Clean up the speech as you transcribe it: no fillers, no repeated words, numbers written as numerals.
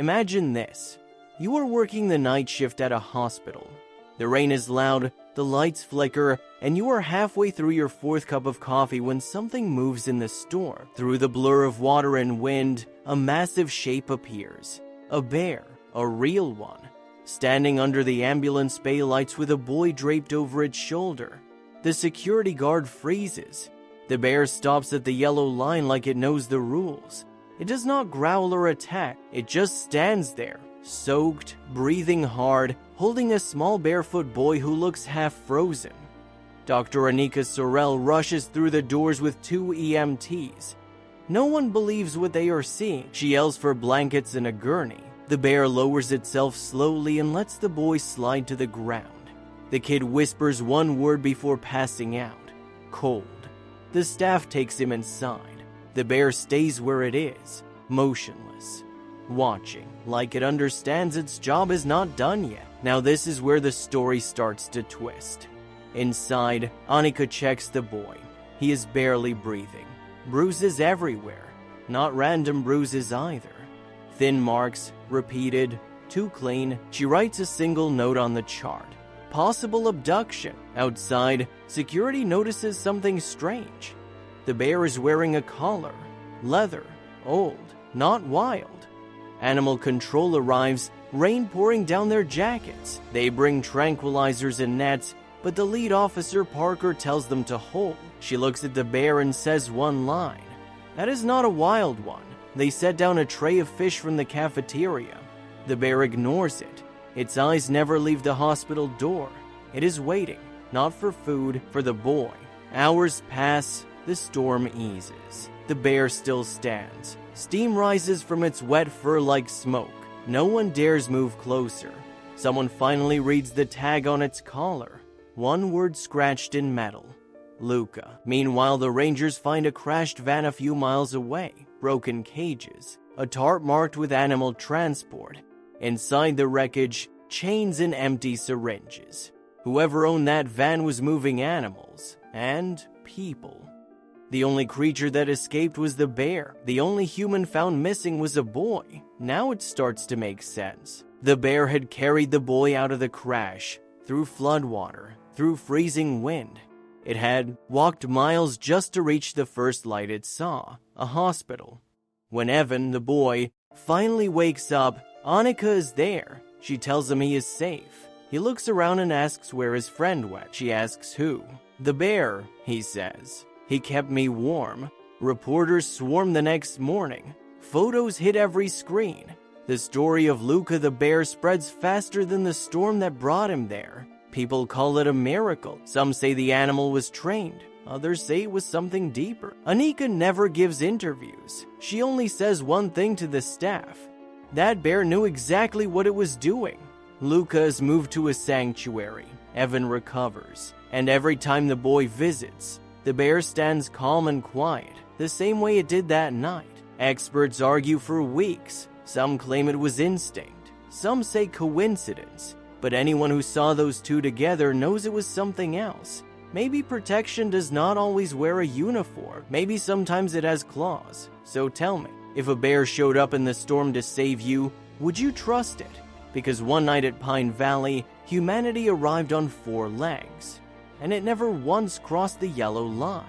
Imagine this. You are working the night shift at a hospital. The rain is loud, the lights flicker, and you are halfway through your fourth cup of coffee when something moves in the storm. Through the blur of water and wind, a massive shape appears. A bear, a real one, standing under the ambulance bay lights with a boy draped over its shoulder. The security guard freezes. The bear stops at the yellow line like it knows the rules. It does not growl or attack. It just stands there, soaked, breathing hard, holding a small barefoot boy who looks half frozen. Dr. Anika Sorrell rushes through the doors with 2 EMTs. No one believes what they are seeing. She yells for blankets and a gurney. The bear lowers itself slowly and lets the boy slide to the ground. The kid whispers one word before passing out. Cold. The staff takes him inside. The bear stays where it is, motionless, watching, like it understands its job is not done yet. Now this is where the story starts to twist. Inside, Anika checks the boy. He is barely breathing. Bruises everywhere. Not random bruises either. Thin marks, repeated, too clean. She writes a single note on the chart. Possible abduction. Outside, security notices something strange. The bear is wearing a collar. Leather. Old. Not wild. Animal control arrives, rain pouring down their jackets. They bring tranquilizers and nets, but the lead officer, Parker, tells them to hold. She looks at the bear and says one line. That is not a wild one. They set down a tray of fish from the cafeteria. The bear ignores it. Its eyes never leave the hospital door. It is waiting, not for food, for the boy. Hours pass, the storm eases. The bear still stands. Steam rises from its wet fur like smoke. No one dares move closer. Someone finally reads the tag on its collar. One word scratched in metal. Luca. Meanwhile, the Rangers find a crashed van a few miles away. Broken cages. A tarp marked with animal transport. Inside the wreckage, chains and empty syringes. Whoever owned that van was moving animals. And people. The only creature that escaped was the bear. The only human found missing was a boy. Now it starts to make sense. The bear had carried the boy out of the crash, through floodwater, through freezing wind. It had walked miles just to reach the first light it saw, a hospital. When Evan, the boy, finally wakes up, Anika is there. She tells him he is safe. He looks around and asks where his friend went. She asks who. The bear, he says. He kept me warm. Reporters swarmed the next morning. Photos hit every screen. The story of Luca the bear spreads faster than the storm that brought him there. People call it a miracle. Some say the animal was trained. Others say it was something deeper. Anika never gives interviews. She only says one thing to the staff. That bear knew exactly what it was doing. Luca is moved to a sanctuary. Evan recovers. And every time the boy visits, the bear stands calm and quiet, the same way it did that night. Experts argue for weeks. Some claim it was instinct. Some say coincidence. But anyone who saw those two together knows it was something else. Maybe protection does not always wear a uniform. Maybe sometimes it has claws. So tell me, if a bear showed up in the storm to save you, would you trust it? Because one night at Pine Valley, humanity arrived on 4 legs. And it never once crossed the yellow line.